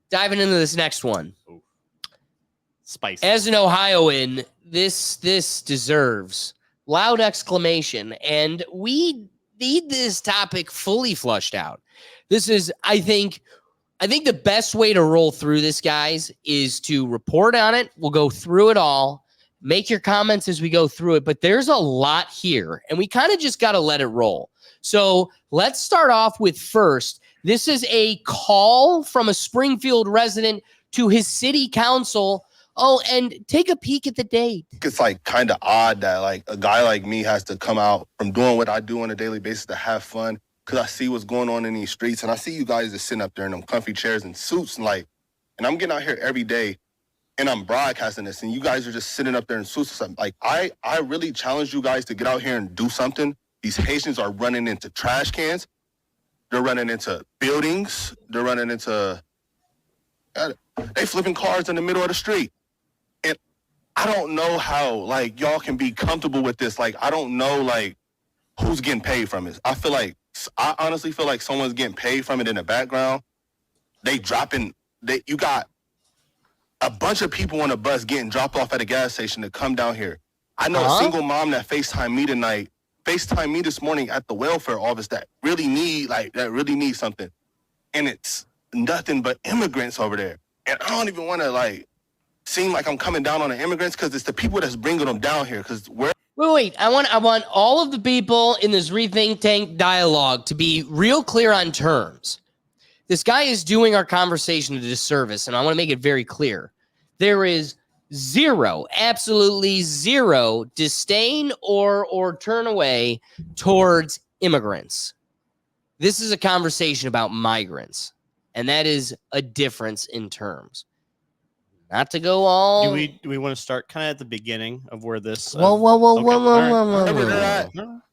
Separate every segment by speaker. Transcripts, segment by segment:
Speaker 1: Diving into this next one.
Speaker 2: Ooh. Spicy.
Speaker 1: As an Ohioan, this deserves loud exclamation, and we need this topic fully flushed out. This is, I think the best way to roll through this, guys, is to report on it. We'll go through it all. Make your comments as we go through it, but there's a lot here, and we kind of just got to let it roll. So let's start off with first. This is a call from a Springfield resident to his city council. Oh, and take a peek at the date.
Speaker 3: It's like kind of odd that like a guy like me has to come out from doing what I do on a daily basis to have fun, because I see what's going on in these streets, and I see you guys just sitting up there in them comfy chairs and suits, and I'm getting out here every day, and I'm broadcasting this, and you guys are just sitting up there in suits or something. Like, I really challenge you guys to get out here and do something. These Haitians are running into trash cans. They're running into buildings. They're running into... They flipping cars in the middle of the street. And I don't know how, like, y'all can be comfortable with this. Like, I don't know, like, who's getting paid from it. I honestly feel like someone's getting paid from it in the background. You got a bunch of people on a bus getting dropped off at a gas station to come down here. I know a single mom that FaceTimed me this morning at the welfare office that really need something. And it's nothing but immigrants over there. And I don't even want to, seem like I'm coming down on the immigrants, because it's the people that's bringing them down here. Because
Speaker 1: Wait. I want all of the people in this Rethink Tank dialogue to be real clear on terms. This guy is doing our conversation a disservice, and I want to make it very clear. There is absolutely zero disdain or turn away towards immigrants. This is a conversation about migrants, and that is a difference in terms. Not to go all...
Speaker 2: Do we want to start kind of at the beginning of where this...
Speaker 3: Whoa.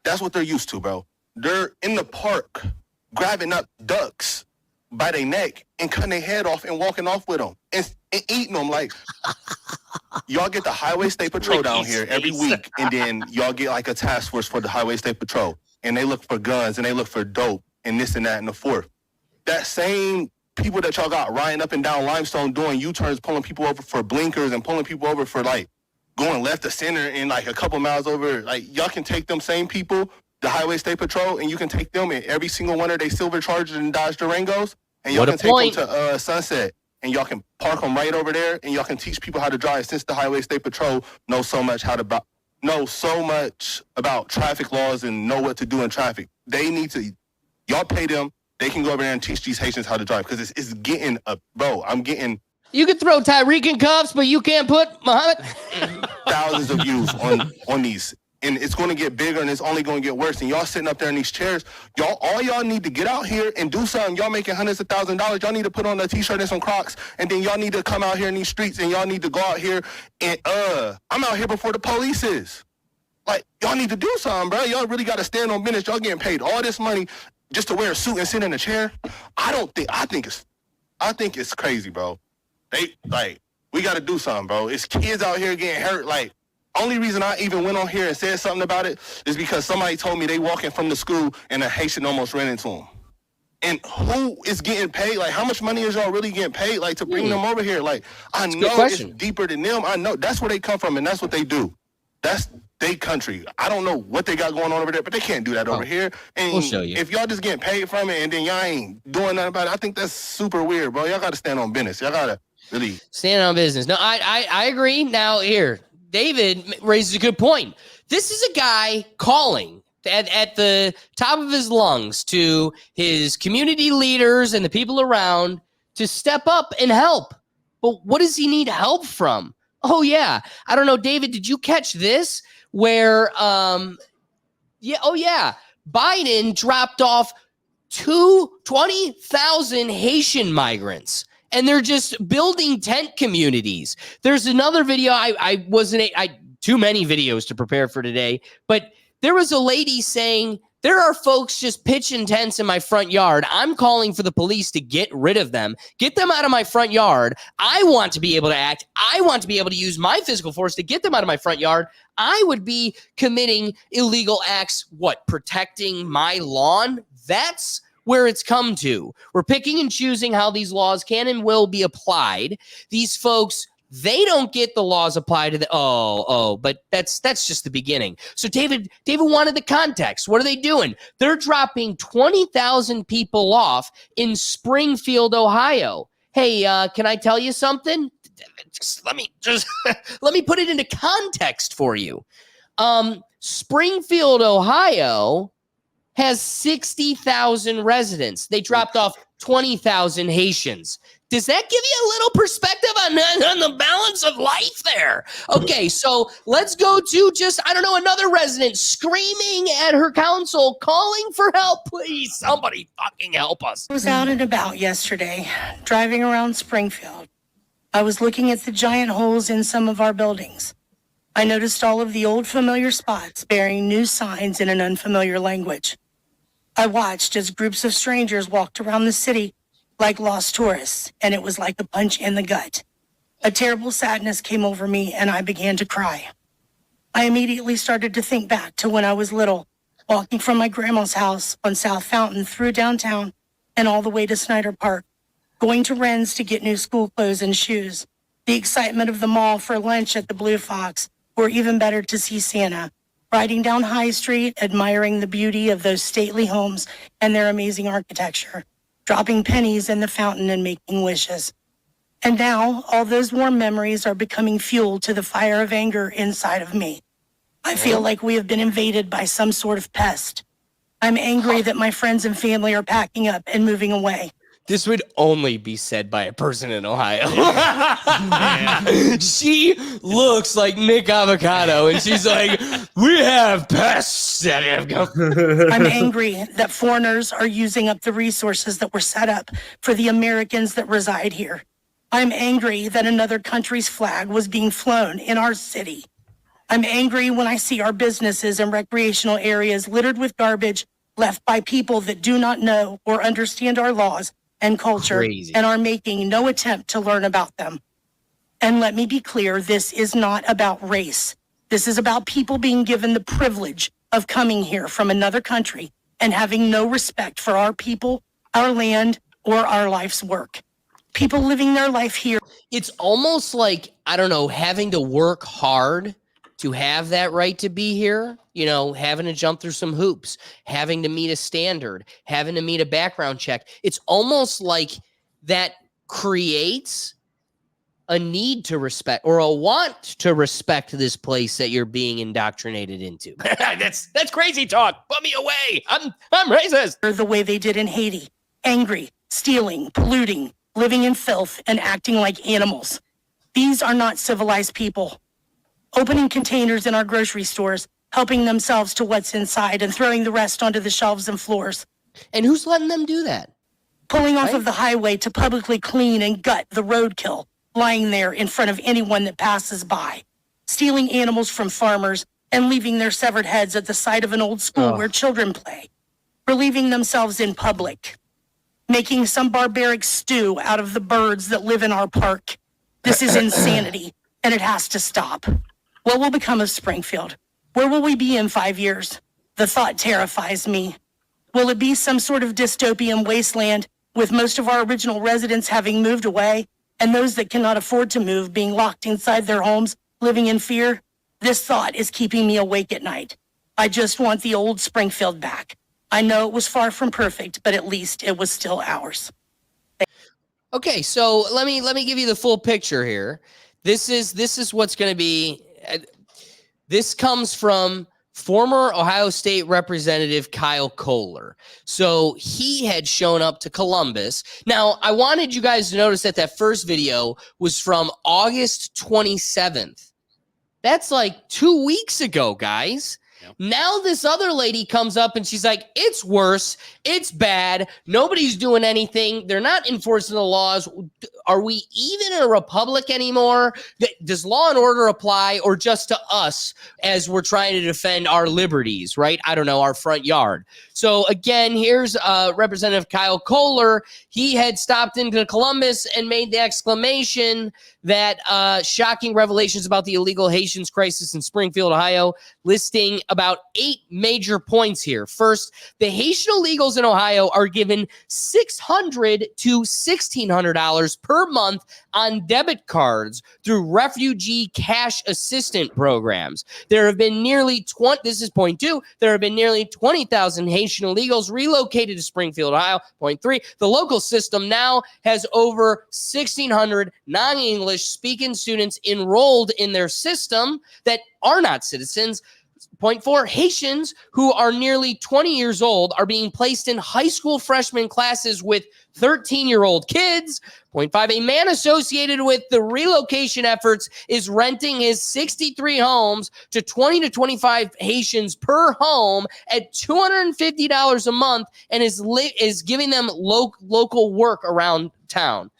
Speaker 3: That's what they're used to, bro. They're in the park grabbing up ducks by their neck and cutting their head off and walking off with them and eating them. Like, y'all get the Highway State Patrol down here every week, and then y'all get like a task force for the Highway State Patrol, and they look for guns and they look for dope and this and that and the fourth. That same people that y'all got riding up and down Limestone doing U-turns, pulling people over for blinkers and pulling people over for like going left to center and like a couple miles over, like y'all can take them same people, the Highway State Patrol, and you can take them in every single one of their silver Chargers and Dodge Durangos, and y'all can take them to Sunset, and y'all can park them right over there, and y'all can teach people how to drive, since the Highway State Patrol knows so much about traffic laws and know what to do in traffic. They need to, y'all pay them. They can go over there and teach these Haitians how to drive, because it's getting
Speaker 1: You could throw Tyreek in cuffs, but you can't put Muhammad.
Speaker 3: Thousands of views on these. And it's going to get bigger, and it's only going to get worse. And y'all sitting up there in these chairs, all y'all need to get out here and do something. Y'all making hundreds of thousands of dollars. Y'all need to put on a T-shirt and some Crocs, and then y'all need to come out here in these streets, and y'all need to go out here and I'm out here before the police is. Like, y'all need to do something, bro. Y'all really got to stand on business. Y'all getting paid all this money just to wear a suit and sit in a chair. I think it's crazy, bro. We got to do something, bro. It's kids out here getting hurt. Like, only reason I even went on here and said something about it is because somebody told me they walking from the school and a Haitian almost ran into them. And who is getting paid? Like, how much money is y'all really getting paid, like, to bring them over here? Like, I know it's deeper than them. I know that's where they come from, and that's what they do. That's their country. I don't know what they got going on over there, but they can't do that over here. And
Speaker 1: we'll show you.
Speaker 3: If y'all just getting paid from it and then y'all ain't doing nothing about it, I think that's super weird, bro. Y'all got to stand on business. Y'all got to really
Speaker 1: stand on business. No, I agree. Now, here, David raises a good point. This is a guy calling at the top of his lungs to his community leaders and the people around to step up and help. But what does he need help from? Oh, yeah. I don't know, David, did you catch this? Where, Biden dropped off 20,000 Haitian migrants, and they're just building tent communities. There's another video. Too many videos to prepare for today, but there was a lady saying, there are folks just pitching tents in my front yard. I'm calling for the police to get rid of them. Get them out of my front yard. I want to be able to act. I want to be able to use my physical force to get them out of my front yard. I would be committing illegal acts, protecting my lawn? That's where it's come to. We're picking and choosing how these laws can and will be applied. These folks, they don't get the laws applied to the but that's just the beginning. So David wanted the context. What are they doing? They're dropping 20,000 people off in Springfield, Ohio. Hey, can I tell you something? Let me put it into context for you. Springfield, Ohio has 60,000 residents. They dropped off 20,000 Haitians. Does that give you a little perspective on the balance of life there? Okay, so let's go to another resident screaming at her council, calling for help. Please, somebody fucking help us.
Speaker 4: I was out and about yesterday, driving around Springfield. I was looking at the giant holes in some of our buildings. I noticed all of the old familiar spots bearing new signs in an unfamiliar language. I watched as groups of strangers walked around the city like lost tourists, and it was like a punch in the gut. A terrible sadness came over me, and I began to cry. I immediately started to think back to when I was little, walking from my grandma's house on South Fountain through downtown and all the way to Snyder Park, going to Wren's to get new school clothes and shoes, the excitement of the mall for lunch at the Blue Fox, or even better, to see Santa, riding down High Street, admiring the beauty of those stately homes and their amazing architecture, dropping pennies in the fountain and making wishes. And now, all those warm memories are becoming fuel to the fire of anger inside of me. I feel like we have been invaded by some sort of pest. I'm angry that my friends and family are packing up and moving away.
Speaker 1: This would only be said by a person in Ohio. She looks like Nick Avocado, and she's like, we have pests that have come.
Speaker 4: I'm angry that foreigners are using up the resources that were set up for the Americans that reside here. I'm angry that another country's flag was being flown in our city. I'm angry when I see our businesses and recreational areas littered with garbage left by people that do not know or understand our laws and culture.
Speaker 1: Crazy.
Speaker 4: And are making no attempt to learn about them. And let me be clear, this is not about race. This is about people being given the privilege of coming here from another country and having no respect for our people, our land, or our life's work. People living their life here.
Speaker 1: It's almost like, I don't know, having to work hard to have that right to be here, having to jump through some hoops, having to meet a standard, having to meet a background check. It's almost like that creates a need to respect or a want to respect this place that you're being indoctrinated into. That's crazy talk. Put me away. I'm racist.
Speaker 4: The way they did in Haiti, angry, stealing, polluting, living in filth, and acting like animals. These are not civilized people. Opening containers in our grocery stores, helping themselves to what's inside and throwing the rest onto the shelves and floors.
Speaker 1: And who's letting them do that?
Speaker 4: Pulling off of the highway to publicly clean and gut the roadkill lying there in front of anyone that passes by. Stealing animals from farmers and leaving their severed heads at the side of an old school where children play. Relieving themselves in public. Making some barbaric stew out of the birds that live in our park. This is insanity, and it has to stop. What will become of Springfield? Where will we be in 5 years? The thought terrifies me. Will it be some sort of dystopian wasteland with most of our original residents having moved away and those that cannot afford to move being locked inside their homes, living in fear? This thought is keeping me awake at night. I just want the old Springfield back. I know it was far from perfect, but at least it was still ours.
Speaker 1: Okay, so let me give you the full picture here. This is what's going to be. This comes from former Ohio State Representative Kyle Kohler. So he had shown up to Columbus. Now, I wanted you guys to notice that first video was from August 27th. That's like 2 weeks ago, guys. Yep. Now this other lady comes up and she's like, it's worse. It's bad. Nobody's doing anything. They're not enforcing the laws. Are we even a republic anymore? Does law and order apply, or just to us as we're trying to defend our liberties, right? I don't know, our front yard. So again, here's Representative Kyle Kohler. He had stopped into Columbus and made the exclamation that shocking revelations about the illegal Haitians crisis in Springfield, Ohio, listing about 8 major points here. First, the Haitian illegals in Ohio are given $600 to $1,600 per month on debit cards through refugee cash assistant programs. There have been nearly 20, this is point 2, there have been nearly 20,000 Haitian illegals relocated to Springfield, Ohio. Point 3, the local system now has over 1,600 non-English speaking students enrolled in their system that are not citizens. Point 4, Haitians who are nearly 20 years old are being placed in high school freshman classes with 13-year-old kids. Point 5, a man associated with the relocation efforts is renting his 63 homes to 20 to 25 Haitians per home at $250 a month and is giving them local work around town.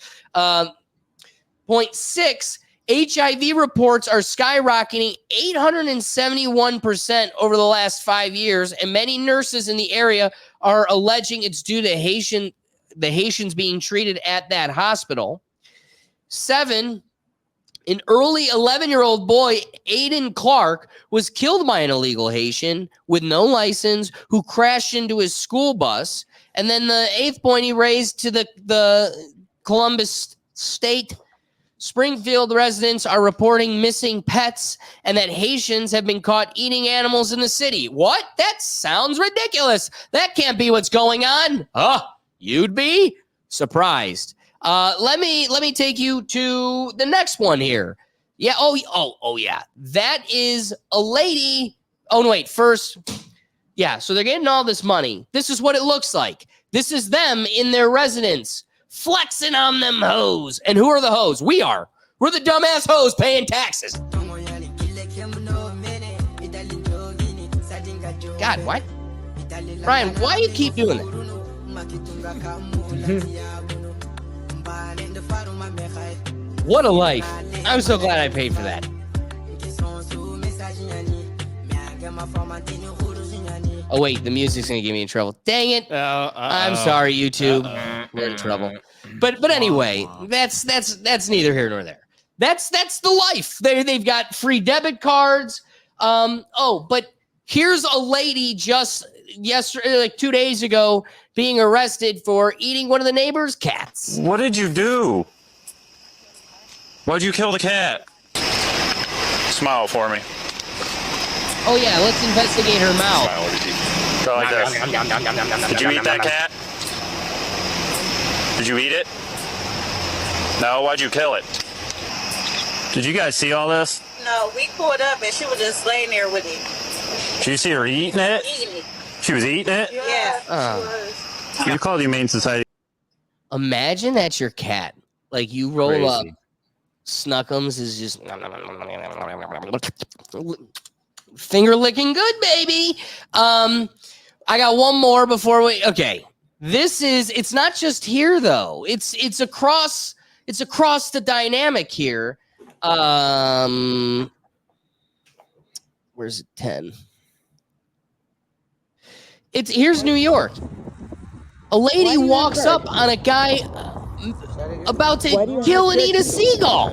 Speaker 1: Point 6, HIV reports are skyrocketing 871% over the last 5 years, and many nurses in the area are alleging it's due to the Haitians being treated at that hospital. 7, an early 11-year-old boy, Aiden Clark, was killed by an illegal Haitian with no license who crashed into his school bus. And then the 8th point he raised to the Columbus State Springfield residents are reporting missing pets and that Haitians have been caught eating animals in the city. What? That sounds ridiculous. That can't be what's going on. You'd be surprised. Let me take you to the next one here. Yeah. Oh yeah. That is a lady. Oh no, wait. First, yeah. So they're getting all this money. This is what it looks like. This is them in their residence, flexing on them hoes. And who are the hoes? We are. We're the dumbass hoes paying taxes. God, what? Brian, why do you keep doing that? What a life. I'm so glad I paid for that. Oh, wait, the music's going to get me in trouble. Dang it. I'm sorry, YouTube. We're in trouble. But anyway, that's neither here nor there. That's the life. They've got free debit cards. But here's a lady just yesterday, like 2 days ago, being arrested for eating one of the neighbor's cats.
Speaker 5: What did you do? Why'd you kill the cat? Smile for me.
Speaker 1: Oh yeah, let's investigate her mouth.
Speaker 5: Go like this. Did you eat that cat? Did you eat it? No, why'd you kill it? Did you guys see all this?
Speaker 6: No, we pulled up and she was just laying there with it.
Speaker 5: Did you see her eating it?
Speaker 6: Eating it.
Speaker 5: She was eating it?
Speaker 6: Yeah.
Speaker 5: You called Humane Society.
Speaker 1: Imagine that's your cat. Like you roll
Speaker 5: Crazy.
Speaker 1: up, Snuckums is just finger licking good, baby. I got one more before we. Okay, it's not just here though. It's across the dynamic here. Where's it? 10. Here's New York. A lady walks up on a guy about to kill and eat a seagull.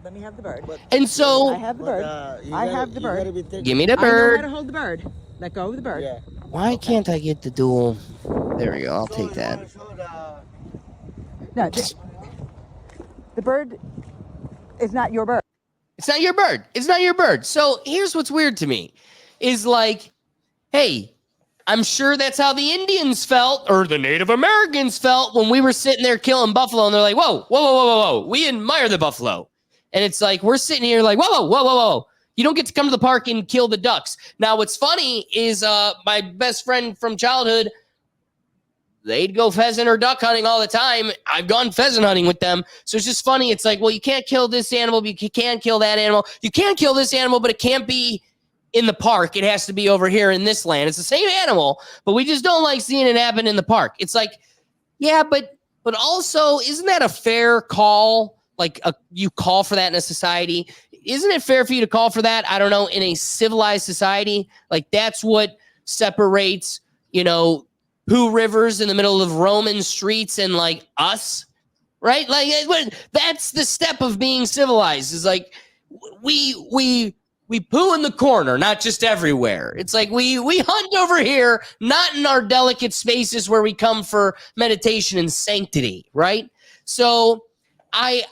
Speaker 7: Let me have the bird.
Speaker 1: And so,
Speaker 7: I have the bird. I have the bird.
Speaker 1: give me the
Speaker 7: I know
Speaker 1: bird.
Speaker 7: how to hold the bird. Let go of the bird.
Speaker 3: Yeah.
Speaker 1: Why can't I get the dual? There we go. I'll take that.
Speaker 7: No, the bird is not your bird.
Speaker 1: It's not your bird. It's not your bird. So here's what's weird to me is like, hey, I'm sure that's how the Indians felt or the Native Americans felt when we were sitting there killing buffalo. And they're like, whoa, whoa, whoa, whoa, whoa, whoa. We admire the buffalo. And it's like, we're sitting here like, whoa, whoa, whoa, whoa, whoa. You don't get to come to the park and kill the ducks. Now, what's funny is my best friend from childhood, they'd go pheasant or duck hunting all the time. I've gone pheasant hunting with them. So it's just funny. It's like, well, you can't kill this animal, but you can't kill that animal. You can't kill this animal, but it can't be in the park. It has to be over here in this land. It's the same animal, but we just don't like seeing it happen in the park. It's like, yeah, but but also, isn't that a fair call? Like you call for that in a society. Isn't it fair for you to call for that? I don't know, in a civilized society, like that's what separates, Pooh Rivers in the middle of Roman streets and like us, right? Like that's the step of being civilized. Is like we poo in the corner, not just everywhere. It's like we hunt over here, not in our delicate spaces where we come for meditation and sanctity, right? So I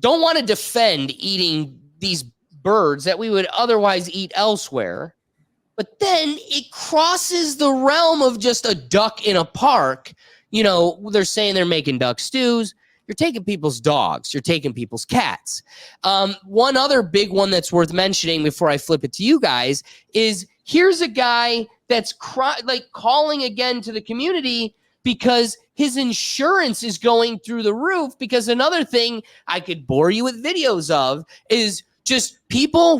Speaker 1: don't want to defend eating these birds that we would otherwise eat elsewhere, but then it crosses the realm of just a duck in a park. They're saying they're making duck stews. You're taking people's dogs. You're taking people's cats. One other big one that's worth mentioning before I flip it to you guys is here's a guy that's calling again to the community because his insurance is going through the roof. Because another thing I could bore you with videos of is just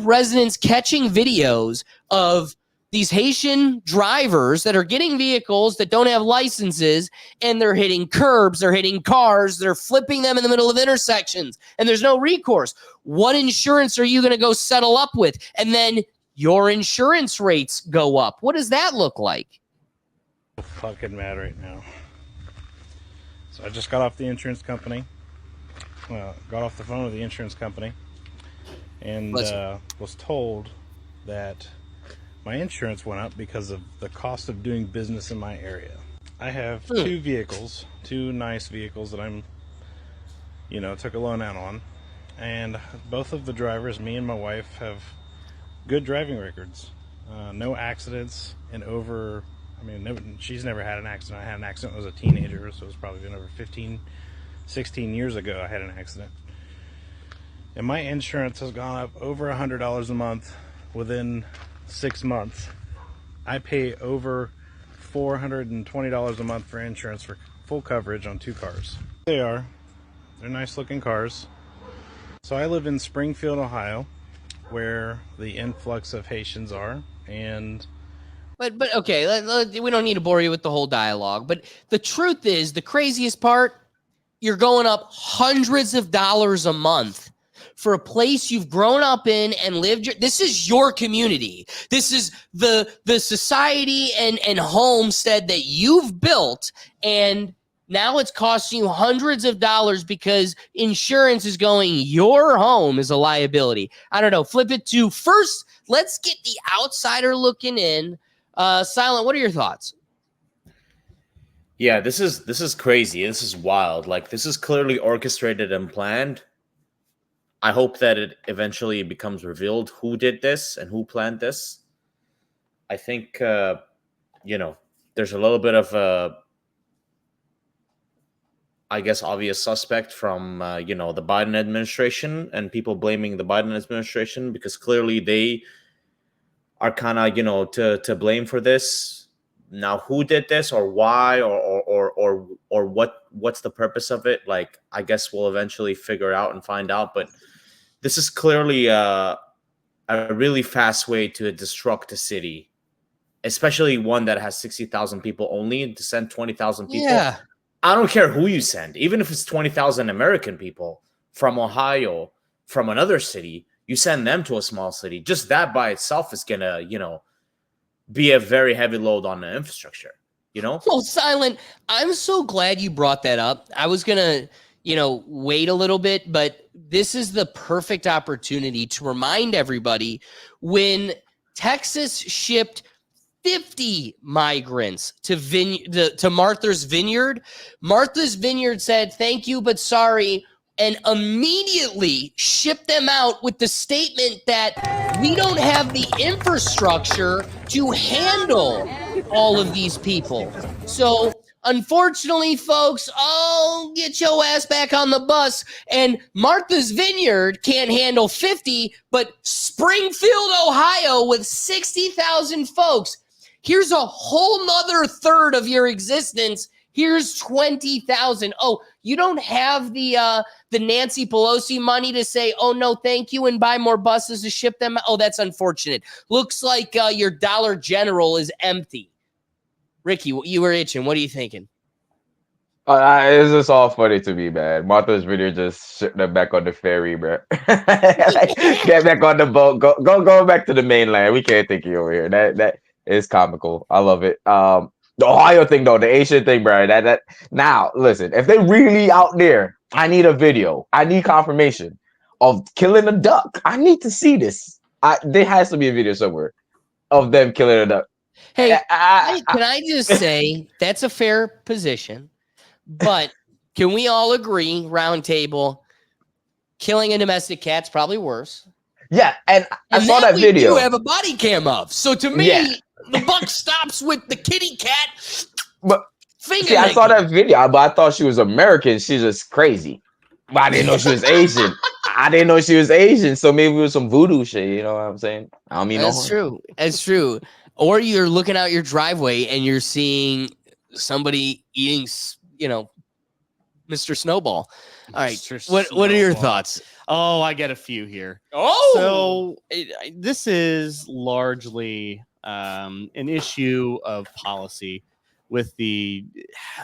Speaker 1: residents catching videos of these Haitian drivers that are getting vehicles that don't have licenses, and they're hitting curbs, they're hitting cars, they're flipping them in the middle of intersections, and there's no recourse. What insurance are you going to go settle up with? And then your insurance rates go up. What does that look like?
Speaker 8: Fucking mad right now. So I just got off the insurance company. Got off the phone with the insurance company, and was told that my insurance went up because of the cost of doing business in my area. I have two vehicles, two nice vehicles that I'm, took a loan out on. And both of the drivers, me and my wife, have good driving records. No accidents she's never had an accident. I had an accident when I was a teenager, so it's probably been over 15, 16 years ago I had an accident. And my insurance has gone up over $100 a month within 6 months. I pay over $420 a month for insurance for full coverage on 2 cars. They're nice looking cars. So I live in Springfield, Ohio, where the influx of Haitians are, and
Speaker 1: But okay, we don't need to bore you with the whole dialogue. But the truth is, the craziest part, you're going up hundreds of dollars a month for a place you've grown up in and lived. This is your community. This is the society and homestead that you've built, and now it's costing you hundreds of dollars because insurance is going your home is a liability. I don't know. Flip it to first. Let's get the outsider looking in. Silent, what are your thoughts?
Speaker 9: Yeah, this is crazy. This is wild. Like, this is clearly orchestrated and planned. I hope that it eventually becomes revealed who did this and who planned this. I think, there's a little bit of a, I guess, obvious suspect from, the Biden administration and people blaming the Biden administration because clearly they are kind of, to blame for this. Now, who did this or why or what's the purpose of it? Like, I guess we'll eventually figure out and find out. But this is clearly a really fast way to destruct a city, especially one that has 60,000 people only. To send 20,000 people. Yeah. I don't care who you send, even if it's 20,000 American people from Ohio, from another city. You send them to a small city. Just that by itself is gonna, be a very heavy load on the infrastructure.
Speaker 1: Well, Silent, I'm so glad you brought that up. I was gonna, wait a little bit, but this is the perfect opportunity to remind everybody when Texas shipped 50 migrants to Martha's Vineyard. Martha's Vineyard said, "Thank you, but sorry," and immediately shipped them out with the statement that we don't have the infrastructure to handle all of these people. So unfortunately, folks, get your ass back on the bus. And Martha's Vineyard can't handle 50, but Springfield, Ohio, with 60,000 folks, here's a whole nother third of your existence. Here's 20,000. Oh, you don't have the Nancy Pelosi money to say, "Oh, no, thank you," and buy more buses to ship them. Oh, that's unfortunate. Looks like your Dollar General is empty. Ricky, you were itching. What are you thinking?
Speaker 10: It's just all funny to me, man. Martha's video just shipped them back on the ferry, bro. Like, get back on the boat. Go back to the mainland. We can't take you over here. That is comical. I love it. The Ohio thing though, the Asian thing, bro. That now listen, if they really out there, I need a video. I need confirmation of killing a duck. I need to see this. There has to be a video somewhere of them killing a duck.
Speaker 1: Hey, can I just say that's a fair position, but can we all agree, round table, killing a domestic cat's probably worse?
Speaker 10: Yeah, and I saw that
Speaker 1: we
Speaker 10: video.
Speaker 1: do have a body cam of. So to me, the buck stops with the kitty cat.
Speaker 10: But
Speaker 1: finger
Speaker 10: see, I saw that video, but I thought she was American. She's just crazy. But I didn't know she was Asian. I didn't know she was Asian. So maybe it was some voodoo shit. You know what I'm saying? I don't mean no harm.
Speaker 1: That's true. That's true. Or you're looking out your driveway and you're seeing somebody eating, Mr. Snowball. All right. What are your thoughts?
Speaker 2: Oh, I get a few here.
Speaker 1: Oh,
Speaker 2: so this is largely an issue of policy with the.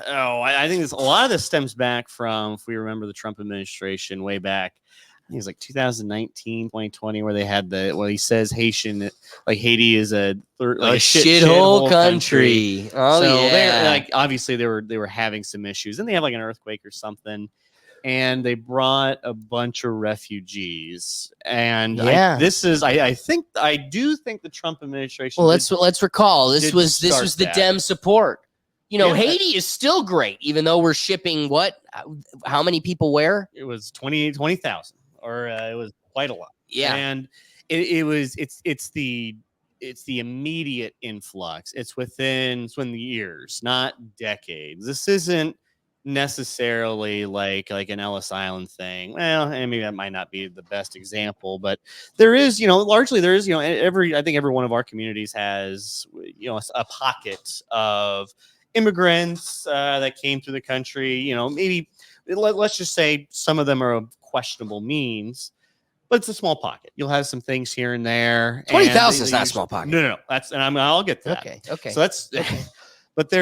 Speaker 2: I think a lot of this stems back from, if we remember the Trump administration way back. I think it was like 2019, 2020, where they had he says Haiti is a
Speaker 1: shithole country. Oh,
Speaker 2: so
Speaker 1: yeah.
Speaker 2: obviously they were having some issues, and they have like an earthquake or something, and they brought a bunch of refugees. And I do think the Trump administration.
Speaker 1: Well, let's recall this was the Dem support. Haiti is still great, even though we're shipping how many people where?
Speaker 2: It was 20,000. Or it was quite a lot.
Speaker 1: Yeah.
Speaker 2: And it's the immediate influx. It's within years, not decades. This isn't necessarily like an Ellis Island thing. Well, and maybe that might not be the best example, but there is, largely there is, I think every one of our communities has, a pocket of immigrants that came through the country. Maybe let's just say some of them are of questionable means, but it's a small pocket. You'll have some things here and there.
Speaker 1: 20,000 is not a small pocket.
Speaker 2: No. I'll get to that.
Speaker 1: Okay.
Speaker 2: So that's, but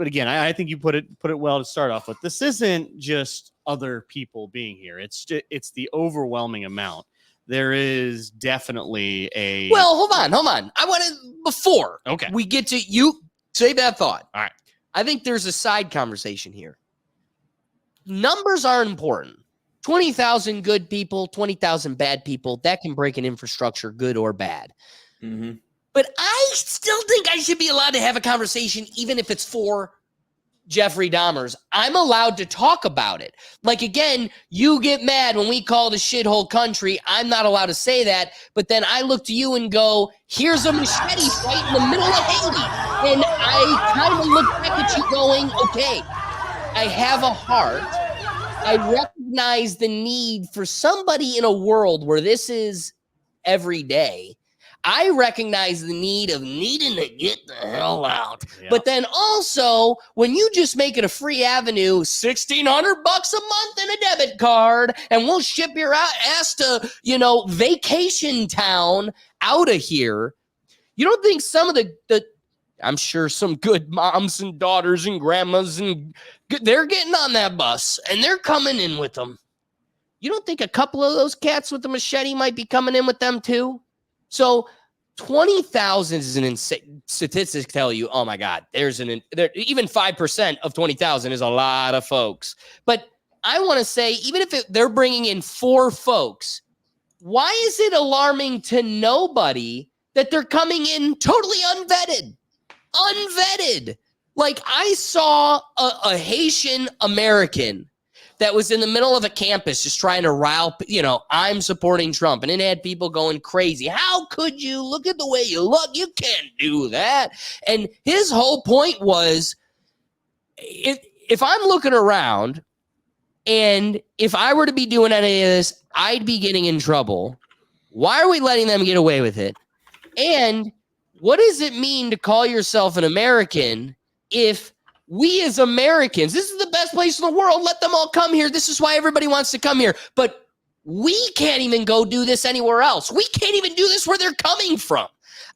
Speaker 2: again, I think you put it well to start off with. This isn't just other people being here. It's the overwhelming amount. There is definitely a.
Speaker 1: Well, hold on. I want to, before we get to you, save that thought.
Speaker 2: All right.
Speaker 1: I think there's a side conversation here. Numbers are important. 20,000 good people, 20,000 bad people, that can break an infrastructure, good or bad.
Speaker 9: Mm-hmm.
Speaker 1: But I still think I should be allowed to have a conversation, even if it's for Jeffrey Dahmer's. I'm allowed to talk about it. Like, again, you get mad when we call it a shithole country. I'm not allowed to say that. But then I look to you and go, here's a machete fight in the middle of Haiti. And I kind of look back at you going, okay, I have a heart. I recognize the need for somebody in a world where this is every day. I recognize the need of needing to get the hell out. Yeah. But then also, when you just make it a free avenue, $1,600 a month and a debit card, and we'll ship your ass to, vacation town out of here. You don't think some of the I'm sure some good moms and daughters and grandmas they're getting on that bus and they're coming in with them. You don't think a couple of those cats with the machete might be coming in with them too? So 20,000 is an insane statistics tell you, oh my God, even 5% of 20,000 is a lot of folks. But I want to say, even if they're bringing in 4 folks, why is it alarming to nobody that they're coming in totally unvetted? Like, I saw a Haitian American that was in the middle of a campus just trying to rile, I'm supporting Trump. And it had people going crazy. How could you? Look at the way you look. You can't do that. And his whole point was, if I'm looking around and if I were to be doing any of this, I'd be getting in trouble. Why are we letting them get away with it? And what does it mean to call yourself an American if we as Americans, this is the best place in the world, let them all come here. This is why everybody wants to come here. But we can't even go do this anywhere else. We can't even do this where they're coming from.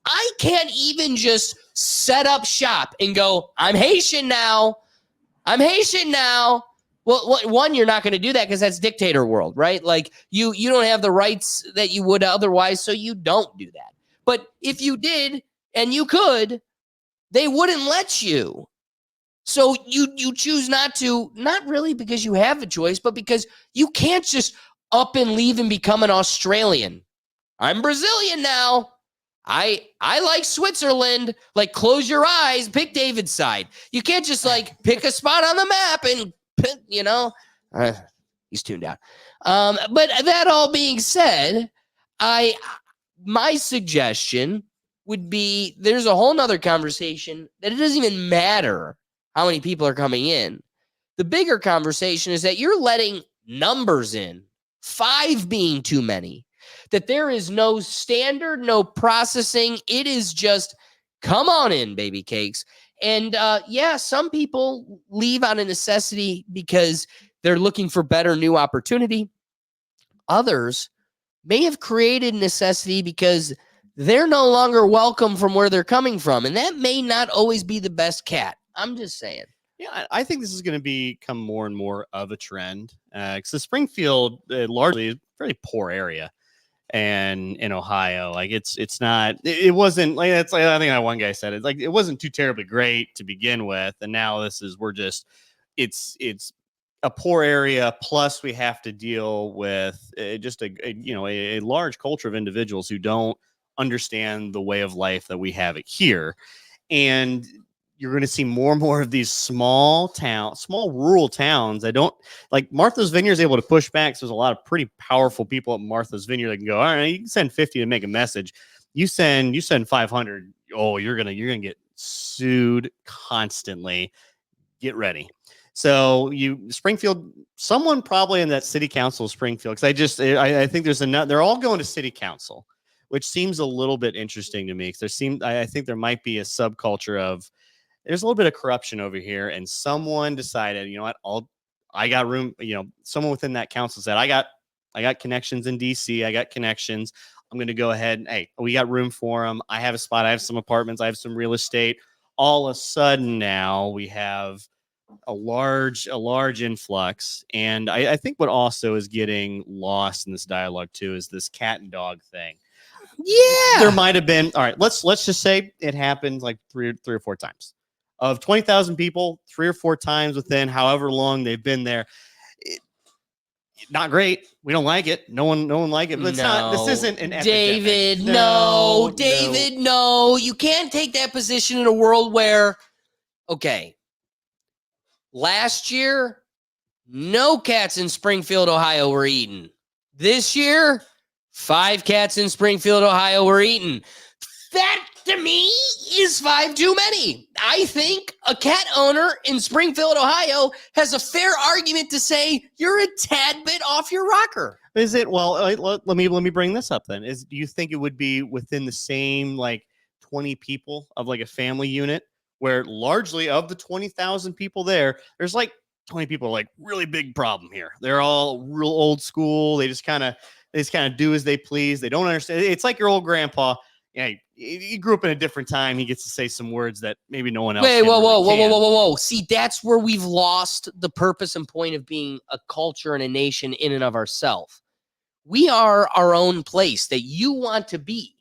Speaker 1: I can't even just set up shop and go, I'm Haitian now. I'm Haitian now. Well, one, you're not going to do that because that's dictator world, right? Like you don't have the rights that you would otherwise, so you don't do that. But if you did and you could, they wouldn't let you. So you choose not to, not really because you have a choice, but because you can't just up and leave and become an Australian. I'm Brazilian now. I like Switzerland. Like, close your eyes, pick David's side. You can't just like pick a spot on the map and he's tuned out. But that all being said, my suggestion would be there's a whole nother conversation that it doesn't even matter how many people are coming in. The bigger conversation is that you're letting numbers in, 5 being too many, that there is no standard, no processing. It is just come on in, baby cakes. And some people leave out of necessity because they're looking for better new opportunity. Others may have created necessity because they're no longer welcome from where they're coming from. And that may not always be the best cat. I'm just saying.
Speaker 2: Yeah, I think this is going to become more and more of a trend. Because the Springfield, largely, is a very poor area, and in Ohio, like it's not. It wasn't like it's like I think that one guy said it. Like it wasn't too terribly great to begin with, and now it's a poor area. Plus, we have to deal with just a large culture of individuals who don't understand the way of life that we have it here, and you're going to see more and more of these small rural towns. I don't like Martha's Vineyard is able to push back. So there's a lot of pretty powerful people at Martha's Vineyard that can go, all right, you can send 50 to make a message. You send 500. Oh, you're going to get sued constantly. Get ready. So Springfield, someone probably in that city council of Springfield, because I think there's enough. They're all going to city council, which seems a little bit interesting to me. Because I think there might be a subculture of, there's a little bit of corruption over here, and someone decided, you know what, I got room. Someone within that council said, I got connections in DC. I got connections. I'm going to go ahead and, hey, we got room for them. I have a spot. I have some apartments. I have some real estate. All of a sudden now we have a large influx. And I think what also is getting lost in this dialogue too is this cat and dog thing.
Speaker 1: Yeah,
Speaker 2: there might have been. All right, let's just say it happened like three or four times. Of 20,000 people, 3 or 4 times within however long they've been there. Not great. We don't like it. No one like it. But it's not. This isn't an epidemic.
Speaker 1: David. No, David. No, you can't take that position in a world where, okay, last year, no cats in Springfield, Ohio were eaten. This year, 5 cats in Springfield, Ohio were eaten. That, to me, is 5 too many. I think a cat owner in Springfield, Ohio has a fair argument to say you're a tad bit off your rocker.
Speaker 2: Is it? Well, let me bring this up then. Do you think it would be within the same like 20 people of like a family unit where largely of the 20,000 people there's like 20 people like really big problem here. They're all real old school. They just kind of do as they please. They don't understand. It's like your old grandpa. Yeah, he grew up in a different time. He gets to say some words that maybe no one else.
Speaker 1: Wait, whoa. See, that's where we've lost the purpose and point of being a culture and a nation in and of ourselves. We are our own place that you want to be.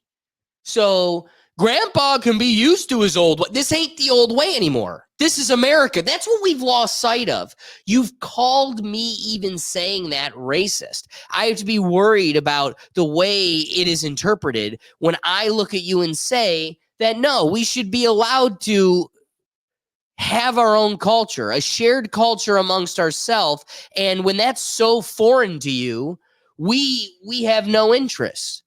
Speaker 1: So grandpa can be used to his old way. This ain't the old way anymore. This is America. That's what we've lost sight of. You've called me even saying that racist. I have to be worried about the way it is interpreted when I look at you and say that, no, we should be allowed to have our own culture, a shared culture amongst ourselves. And when that's so foreign to you, we have no interest.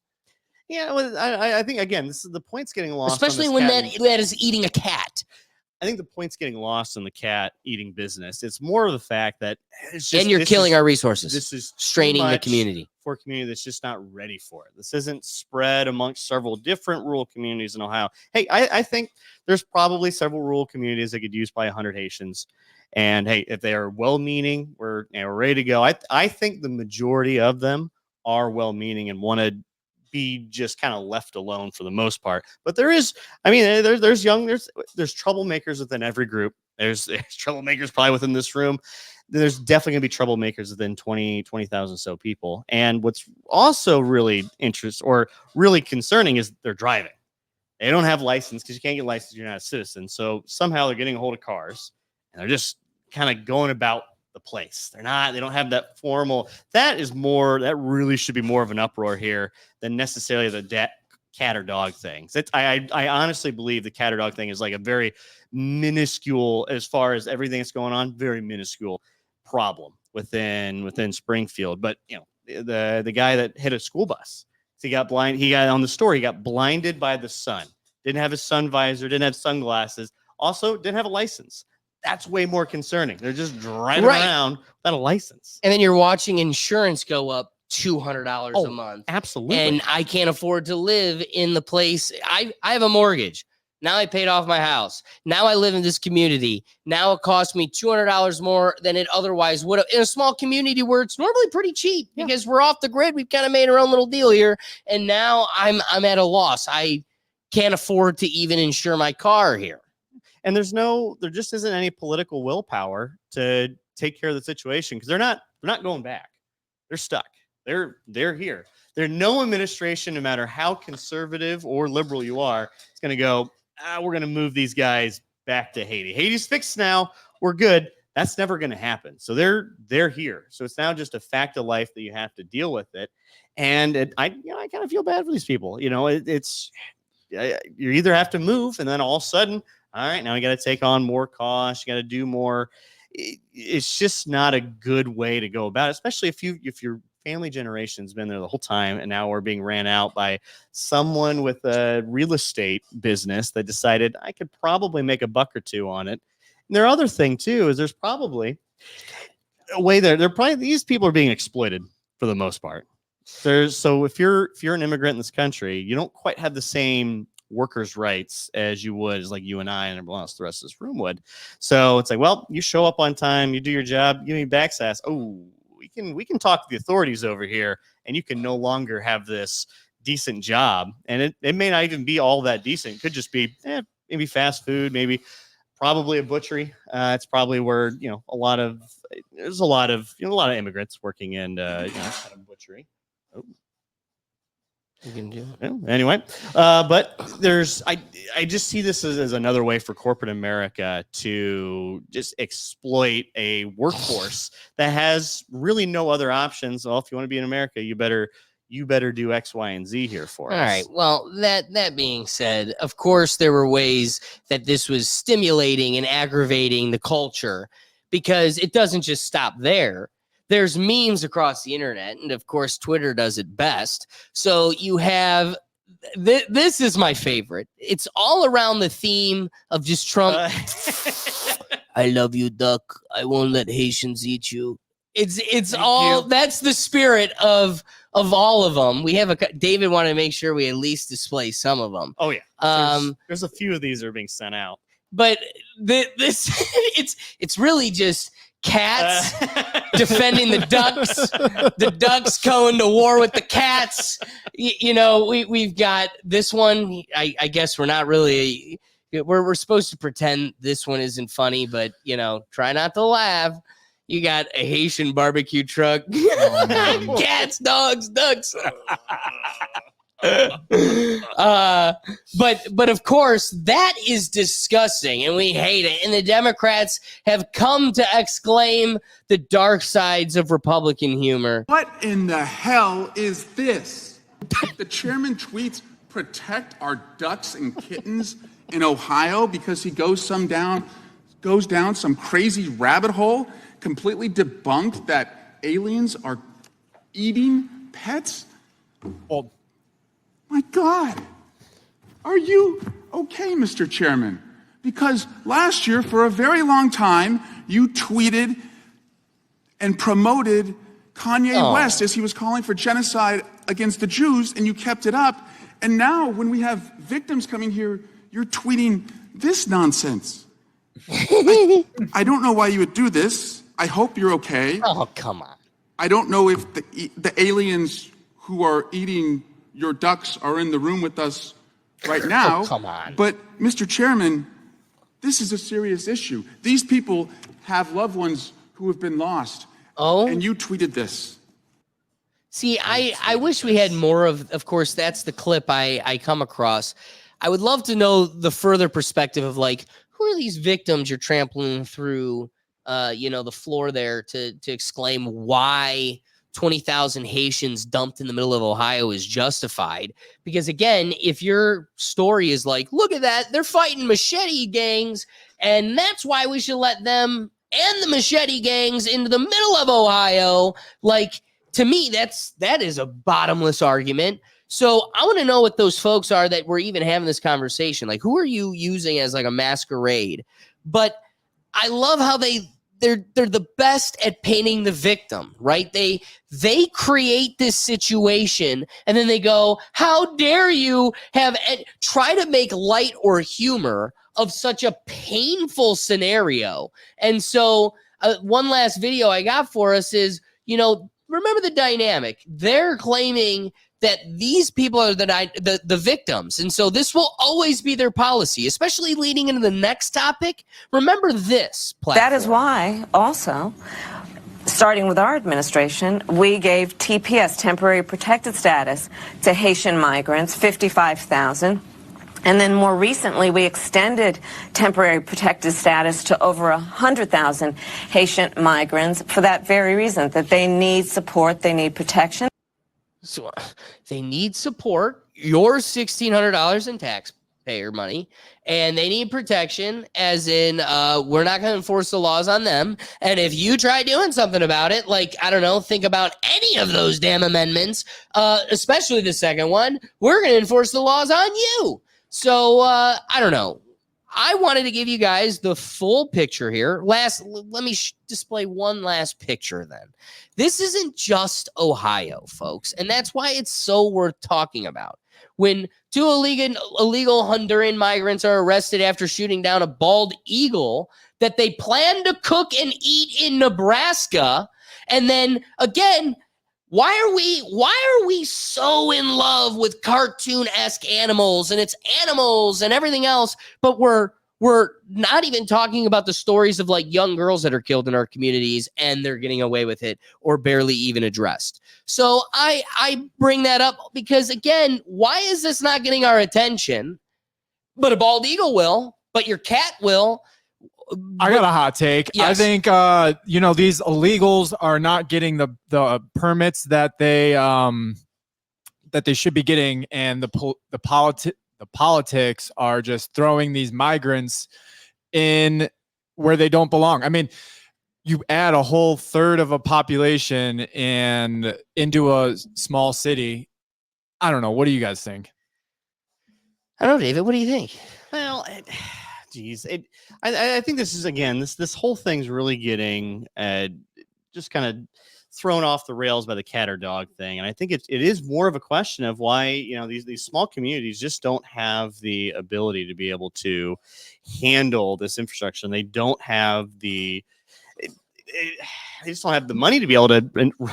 Speaker 2: Yeah, well, I think, again, the point's getting lost.
Speaker 1: Especially when that is eating a cat.
Speaker 2: I think the point's getting lost in the cat eating business. It's more of the fact that it's just,
Speaker 1: and you're killing our resources.
Speaker 2: This is
Speaker 1: straining the community
Speaker 2: for a community that's just not ready for it. This isn't spread amongst several different rural communities in Ohio. Hey, I think there's probably several rural communities that could use by 100 Haitians. And hey, if they are well-meaning, we're ready to go. I think the majority of them are well-meaning and want to be just kind of left alone for the most part. But there's troublemakers within every group. There's troublemakers probably within this room. There's definitely going to be troublemakers within 20,000 so people. And what's also really really concerning is they're driving. They don't have license because you can't get licensed if you're not a citizen. So somehow they're getting a hold of cars and they're just kind of going about the place. They don't have that formal. That really should be more of an uproar here than necessarily the cat or dog thing. I honestly believe the cat or dog thing is like a very minuscule, as far as everything that's going on, very minuscule problem within Springfield. But the guy that hit a school bus, he got on the story, he got blinded by the sun, didn't have his sun visor, didn't have sunglasses, also didn't have a license. That's way more concerning. They're just driving around without a license.
Speaker 1: And then you're watching insurance go up $200 a month.
Speaker 2: Absolutely.
Speaker 1: And I can't afford to live in the place. I have a mortgage. Now I paid off my house. Now I live in this community. Now it costs me $200 more than it otherwise would have in a small community where it's normally pretty cheap because we're off the grid. We've kind of made our own little deal here. And now I'm at a loss. I can't afford to even insure my car here.
Speaker 2: And there just isn't any political willpower to take care of the situation because they're not going back. They're stuck. They're here. There's no administration, no matter how conservative or liberal you are, it's going to go, we're going to move these guys back to Haiti. Haiti's fixed now. We're good. That's never going to happen. So they're here. So it's now just a fact of life that you have to deal with it. And I kind of feel bad for these people. It's you either have to move and then all of a sudden, all right, now you got to take on more costs. You got to do more. It's just not a good way to go about it, especially if your family generation's been there the whole time and now we're being ran out by someone with a real estate business that decided I could probably make a buck or two on it. And their other thing too is there's probably a way they're probably these people are being exploited for the most part. So if you're an immigrant in this country, you don't quite have the same workers' rights as you would, as like you and I and everyone else, the rest of this room would. So it's like, well, you show up on time, you do your job, give me backsass. Oh, we can talk to the authorities over here, and you can no longer have this decent job. And it may not even be all that decent. It could just be maybe fast food, maybe probably a butchery. It's probably where there's a lot of immigrants working in kind of butchery. Oh.
Speaker 1: You can do
Speaker 2: it. Anyway, but I just see this as another way for corporate America to just exploit a workforce that has really no other options. Well, if you want to be in America, you better do X, Y, and Z here for us.
Speaker 1: All right. Well, that being said, of course, there were ways that this was stimulating and aggravating the culture because it doesn't just stop there. There's memes across the internet, and of course, Twitter does it best. So you have this is my favorite. It's all around the theme of just Trump. I love you, duck. I won't let Haitians eat you. It's all that's the spirit of all of them. We have David wanted to make sure we at least display some of them.
Speaker 2: Oh yeah, there's a few of these that are being sent out.
Speaker 1: But this it's really just cats defending the ducks going to war with the cats. We've got this one. I guess we're not really we're supposed to pretend this one isn't funny, but try not to laugh. You got a Haitian barbecue truck. Cats, dogs, ducks. But of course that is disgusting and we hate it, and the Democrats have come to exclaim the dark sides of Republican humor.
Speaker 11: What in the hell is this? The chairman tweets, protect our ducks and kittens in Ohio because he goes down some crazy rabbit hole, completely debunked that aliens are eating pets.
Speaker 2: Well,
Speaker 11: my God, are you okay, Mr. Chairman? Because last year, for a very long time, you tweeted and promoted Kanye West as he was calling for genocide against the Jews, and you kept it up. And now, when we have victims coming here, you're tweeting this nonsense. I don't know why you would do this. I hope you're okay.
Speaker 1: Oh, come on.
Speaker 11: I don't know if the aliens who are eating your ducks are in the room with us right now.
Speaker 1: Oh, come on.
Speaker 11: But, Mr. Chairman, This is a serious issue. These people have loved ones who have been lost.
Speaker 1: Oh,
Speaker 11: and you tweeted this.
Speaker 1: See, I wish we had more of course, that's the clip I come across. I would love to know the further perspective of like, who are these victims you're trampling through, the floor there to exclaim why 20,000 Haitians dumped in the middle of Ohio is justified. Because again, if your story is like, look at that, they're fighting machete gangs, and that's why we should let them and the machete gangs into the middle of Ohio, like, to me, that is a bottomless argument. So I want to know what those folks are that we're even having this conversation. Like, who are you using as like a masquerade? But I love how they're the best at painting the victim, right? They create this situation and then they go, how dare you try to make light or humor of such a painful scenario. And so one last video I got for us is, remember the dynamic. They're claiming that these people are the victims. And so this will always be their policy, especially leading into the next topic. Remember this platform.
Speaker 12: That is why also, starting with our administration, we gave TPS, temporary protected status, to Haitian migrants, 55,000. And then more recently, we extended temporary protected status to over 100,000 Haitian migrants for that very reason, that they need support, they need protection.
Speaker 1: So they need support, your $1,600 in taxpayer money, and they need protection, as in we're not going to enforce the laws on them. And if you try doing something about it, like, I don't know, think about any of those damn amendments, especially the second one, we're going to enforce the laws on you. So I don't know. I wanted to give you guys the full picture here. Let me display one last picture then. This isn't just Ohio, folks, and that's why it's so worth talking about. When two illegal Honduran migrants are arrested after shooting down a bald eagle that they plan to cook and eat in Nebraska, and then again, why are we so in love with cartoon-esque animals, and it's animals and everything else, but we're not even talking about the stories of like young girls that are killed in our communities and they're getting away with it or barely even addressed. So I bring that up because, again, why is this not getting our attention? But a bald eagle will, but your cat will.
Speaker 13: I got a hot take.
Speaker 1: Yes.
Speaker 13: I think these illegals are not getting the permits that they should be getting, and the politics are just throwing these migrants in where they don't belong. I mean, you add a whole third of a population and into a small city. I don't know. What do you guys think?
Speaker 1: I don't know, David. What do you think?
Speaker 2: Well, geez, I think this is, again, this whole thing's really getting just kind of thrown off the rails by the cat or dog thing, and I think it is more of a question of why these small communities just don't have the ability to be able to handle this infrastructure, and they don't have they just don't have the money to be able to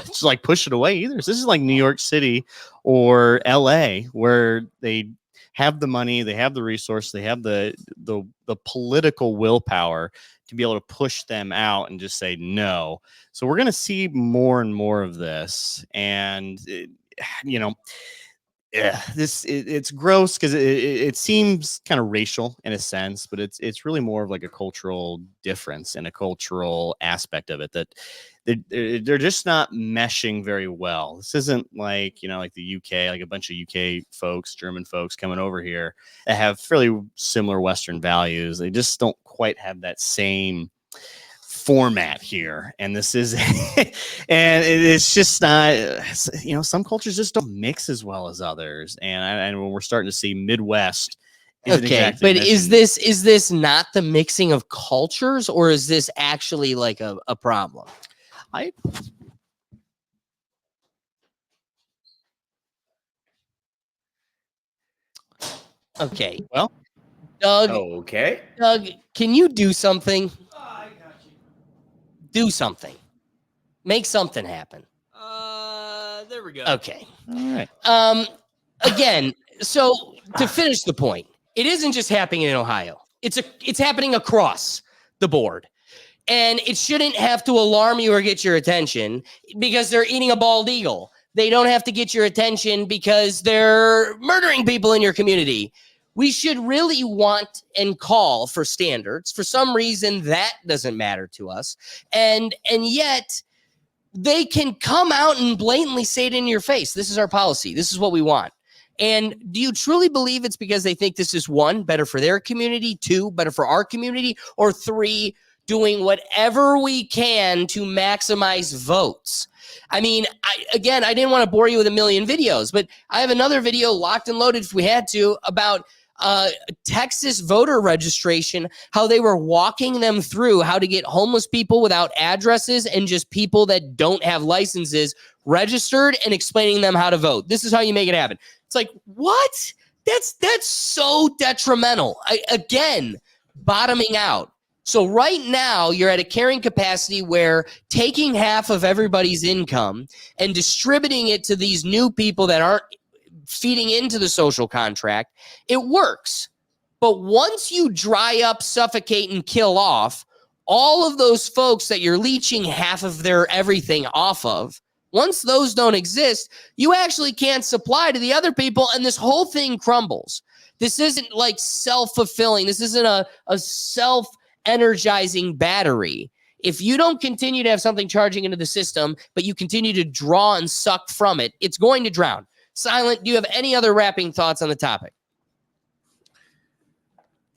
Speaker 2: just like push it away either. So this is like New York City or LA, where they have the money, they have the resource, they have the political willpower to be able to push them out and just say no. So we're going to see more and more of this, and it's gross because it seems kind of racial in a sense, but it's really more of like a cultural difference and a cultural aspect of it that they're just not meshing very well. This isn't like, like the UK, like a bunch of UK folks, German folks coming over here that have fairly similar Western values. They just don't quite have that same format here. And this is, and it's just not, some cultures just don't mix as well as others. And when we're starting to see Midwest.
Speaker 1: Okay, but is this not the mixing of cultures, or is this actually like a problem? Okay.
Speaker 2: Well,
Speaker 1: Doug.
Speaker 9: Okay.
Speaker 1: Doug, can you do something? I got you. Do something. Make something happen.
Speaker 2: There we go.
Speaker 1: Okay.
Speaker 2: All right.
Speaker 1: Again, so to finish the point, it isn't just happening in Ohio. It's happening across the board. And it shouldn't have to alarm you or get your attention because they're eating a bald eagle. They don't have to get your attention because they're murdering people in your community. We should really want and call for standards. For some reason, that doesn't matter to us. And yet they can come out and blatantly say it in your face. This is our policy. This is what we want. And do you truly believe it's because they think this is, one, better for their community, two, better for our community, or three, doing whatever we can to maximize votes? I mean, I didn't want to bore you with a million videos, but I have another video locked and loaded if we had to about Texas voter registration, how they were walking them through how to get homeless people without addresses and just people that don't have licenses registered and explaining them how to vote. This is how you make it happen. It's like, what? That's so detrimental. Again, bottoming out. So right now you're at a carrying capacity where taking half of everybody's income and distributing it to these new people that aren't feeding into the social contract, it works. But once you dry up, suffocate, and kill off all of those folks that you're leeching half of their everything off of, once those don't exist, you actually can't supply to the other people, and this whole thing crumbles. This isn't like self-fulfilling. This isn't a self-energizing battery. If you don't continue to have something charging into the system, but you continue to draw and suck from it, it's going to drown. Silent, do you have any other wrapping thoughts on the topic?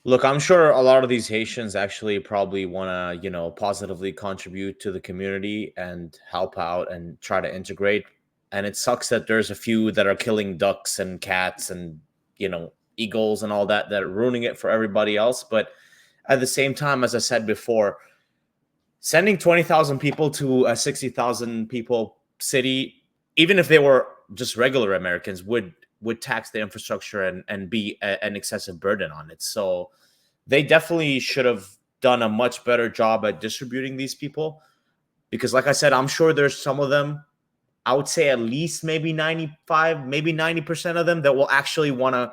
Speaker 9: Look, I'm sure a lot of these Haitians actually probably want to, positively contribute to the community and help out and try to integrate. And it sucks that there's a few that are killing ducks and cats and, eagles and all that are ruining it for everybody else. But at the same time, as I said before, sending 20,000 people to a 60,000 people city, even if they were just regular Americans, would tax the infrastructure and be an excessive burden on it. So they definitely should have done a much better job at distributing these people, because like I said, I'm sure there's some of them, I would say at least maybe 95, maybe 90% of them that will actually want to,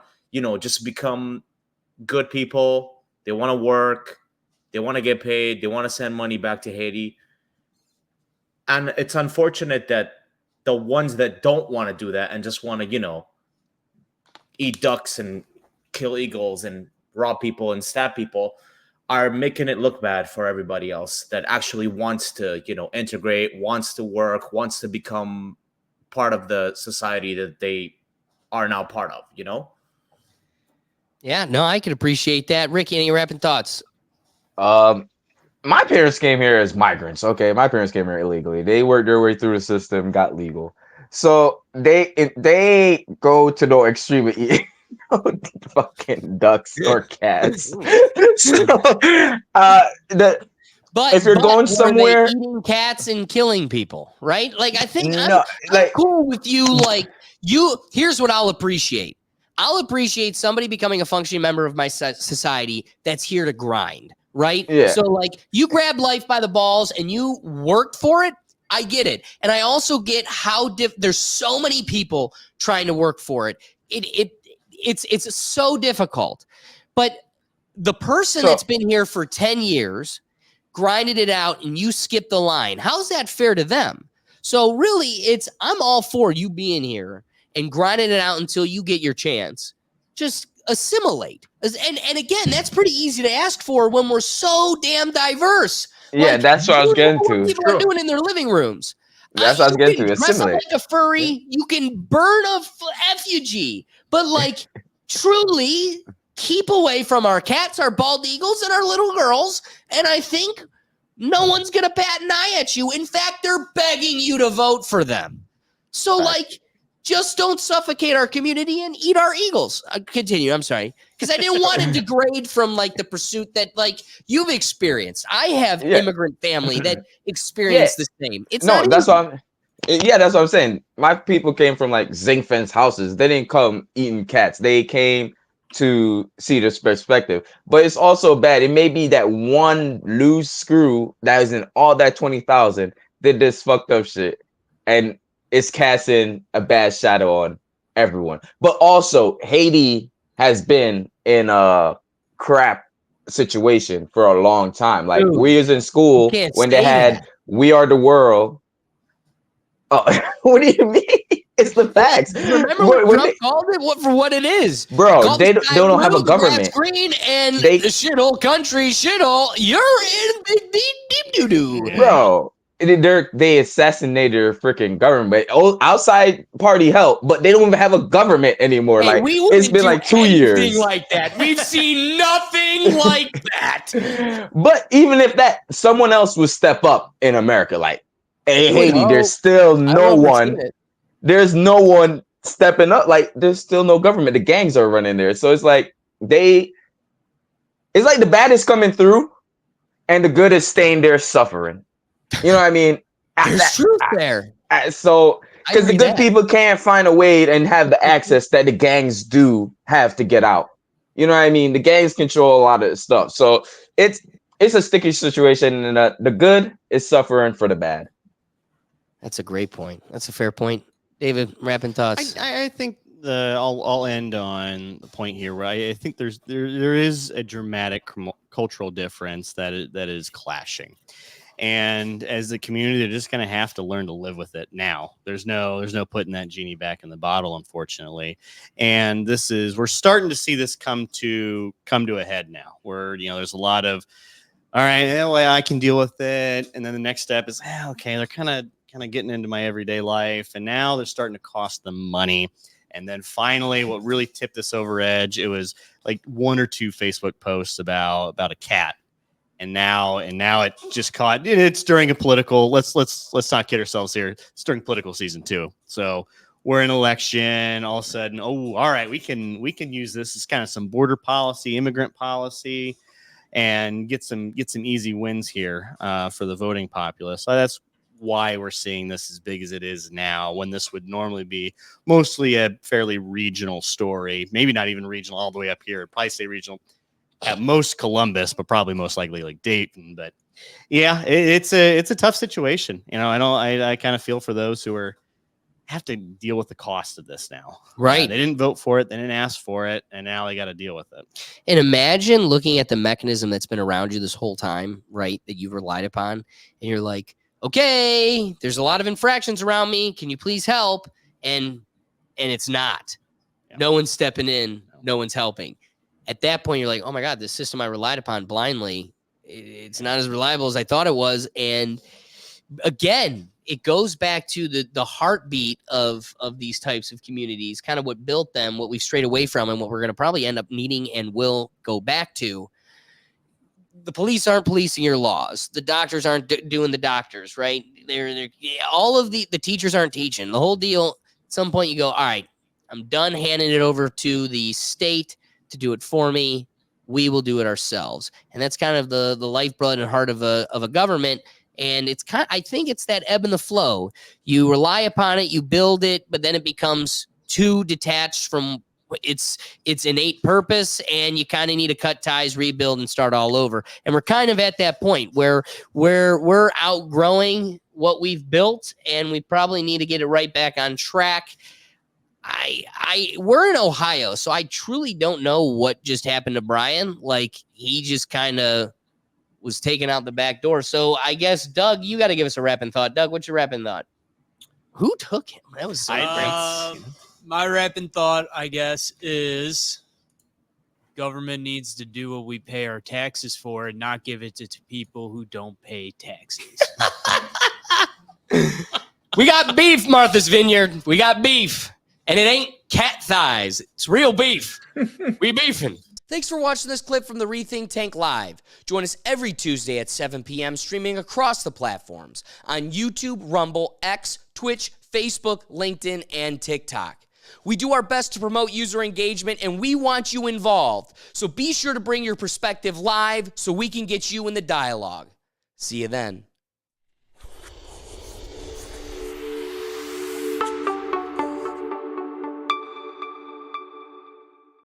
Speaker 9: just become good people. They want to work. They want to get paid. They want to send money back to Haiti. And it's unfortunate that the ones that don't want to do that and just want to, eat ducks and kill eagles and rob people and stab people are making it look bad for everybody else that actually wants to, integrate, wants to work, wants to become part of the society that they are now part of,
Speaker 1: Yeah, no, I can appreciate that. Ricky, any wrapping thoughts?
Speaker 10: My parents came here as migrants. Okay, my parents came here illegally. They worked their way through the system, got legal. So they go to no extreme of eating fucking ducks or cats. So, if you're going somewhere,
Speaker 1: eating cats and killing people, right? Like, I think
Speaker 10: no,
Speaker 1: I'm cool with you. Like, here's what I'll appreciate. I'll appreciate somebody becoming a functioning member of my society that's here to grind, right?
Speaker 10: Yeah.
Speaker 1: So, like, you grab life by the balls and you work for it. I get it. And I also get how there's so many people trying to work for it. It's so difficult. But the person that's been here for 10 years, grinded it out, and you skip the line, how's that fair to them? So really, I'm all for you being here and grinding it out until you get your chance. Just assimilate. And again, that's pretty easy to ask for when we're so damn diverse.
Speaker 10: Yeah,
Speaker 1: like,
Speaker 10: that's what I was getting to.
Speaker 1: People are doing in their living rooms.
Speaker 10: That's what I was getting to.
Speaker 1: Dress up
Speaker 10: Assimilate.
Speaker 1: like a furry. You can burn a effigy, but like truly keep away from our cats, our bald eagles, and our little girls. And I think no one's gonna bat an eye at you. In fact, they're begging you to vote for them. So like, just don't suffocate our community and eat our eagles. Continue. I'm sorry. Because I didn't want to degrade from like the pursuit that like you've experienced. I have immigrant family that experienced the same. It's not
Speaker 10: that's
Speaker 1: easy.
Speaker 10: that's what I'm saying. My people came from like zinc fence houses. They didn't come eating cats. They came to see this perspective. But it's also bad. It may be that one loose screw that is in all that 20,000 did this fucked up shit. And it's casting a bad shadow on everyone. But also, Haiti has been in crap situation for a long time. Like
Speaker 1: Dude,
Speaker 10: we was in
Speaker 1: you
Speaker 10: school
Speaker 1: can't
Speaker 10: when they
Speaker 1: say
Speaker 10: had
Speaker 1: that.
Speaker 10: We Are the World. Oh, what do you mean? It's the facts.
Speaker 1: Remember what
Speaker 10: When
Speaker 1: Trump called it? What for what it is? He
Speaker 10: bro,
Speaker 1: called the
Speaker 10: they
Speaker 1: sky
Speaker 10: don't have a
Speaker 1: blue, the grass
Speaker 10: government.
Speaker 1: green, and
Speaker 10: They
Speaker 1: the shithole country shithole. You're in big deep doo doo.
Speaker 10: bro, they assassinated their freaking government. Oh, outside party help, but they don't even have a government anymore.
Speaker 1: Hey,
Speaker 10: Like
Speaker 1: we
Speaker 10: it's
Speaker 1: wouldn't
Speaker 10: been
Speaker 1: do
Speaker 10: like 2
Speaker 1: anything
Speaker 10: years.
Speaker 1: like that. We've seen nothing like that.
Speaker 10: But even if that someone else would step up in America, like hey,
Speaker 1: You would
Speaker 10: Haiti, there's
Speaker 1: hope.
Speaker 10: still
Speaker 1: I don't
Speaker 10: no
Speaker 1: know if we're seeing
Speaker 10: one.
Speaker 1: it.
Speaker 10: There's no one stepping up. Like there's still no government. The gangs are running there. So it's like it's like the bad is coming through and the good is staying there suffering. You know what I mean?
Speaker 1: There's truth there.
Speaker 10: So
Speaker 1: I
Speaker 10: because the
Speaker 1: agree
Speaker 10: good
Speaker 1: that.
Speaker 10: people can't find a way and have the access that the gangs do have to get out. You know what I mean? The gangs control a lot of stuff. So it's a sticky situation, and the good is suffering for the bad.
Speaker 1: That's a great point. That's a fair point. David, wrapping thoughts.
Speaker 2: I think I'll end on the point here where I think there is a dramatic cultural difference that is clashing, and as a community, they're just going to have to learn to live with it now. There's no putting that genie back in the bottle, unfortunately. And we're starting to see this come to a head now, where there's a lot of, all right, well, I can deal with it, and then the next step is, okay, they're kind of getting into my everyday life, and now they're starting to cost them money. And then finally, what really tipped this over edge, it was like 1 or 2 Facebook posts about a cat, and now it just caught. It's during a political. Let's not kid ourselves here. It's during political season too. So we're in election. All of a sudden, oh, all right, we can use this as kind of some border policy, immigrant policy, and get some easy wins here for the voting populace. So that's why we're seeing this as big as it is now, when this would normally be mostly a fairly regional story. Maybe not even regional all the way up here. I'd probably say regional at most Columbus, but probably most likely like Dayton. But yeah, it's a tough situation. I kind of feel for those who have to deal with the cost of this now.
Speaker 1: Right.
Speaker 2: They didn't vote for it. They didn't ask for it. And now they got to deal with it.
Speaker 1: And imagine looking at the mechanism that's been around you this whole time, right? That you've relied upon. And you're like, okay, there's a lot of infractions around me. Can you please help? And it's not. Yeah. No one's stepping in. No one's helping. At that point, you're like, oh my God, this system I relied upon blindly, it's not as reliable as I thought it was. And again, it goes back to the heartbeat of these types of communities, kind of what built them, what we've strayed away from, and what we're going to probably end up needing and will go back to. The police aren't policing your laws. The doctors aren't doing the doctors, right? They're all of the teachers aren't teaching. The whole deal, at some point you go, all right, I'm done handing it over to the state to do it for me. We will do it ourselves. And that's kind of the lifeblood and heart of a government. And it's I think it's that ebb and the flow. You rely upon it, you build it, but then it becomes too detached from its innate purpose, and you kind of need to cut ties, rebuild, and start all over. And we're kind of at that point where we're outgrowing what we've built, and we probably need to get it right back on track. We're in Ohio, so I truly don't know what just happened to Brian. Like, he just kind of was taken out the back door. So I guess, Doug, you got to give us a wrapping thought. Doug, what's your wrapping thought? Who took him? That was so great.
Speaker 14: My wrapping thought, I guess, is government needs to do what we pay our taxes for and not give it to people who don't pay taxes.
Speaker 1: We got beef, Martha's Vineyard. We got beef. And it ain't cat thighs. It's real beef. We beefing. Thanks for watching this clip from the Rethink Tank Live. Join us every Tuesday at 7 p.m. streaming across the platforms on YouTube, Rumble, X, Twitch, Facebook, LinkedIn, and TikTok. We do our best to promote user engagement, and we want you involved. So be sure to bring your perspective live so we can get you in the dialogue. See you then.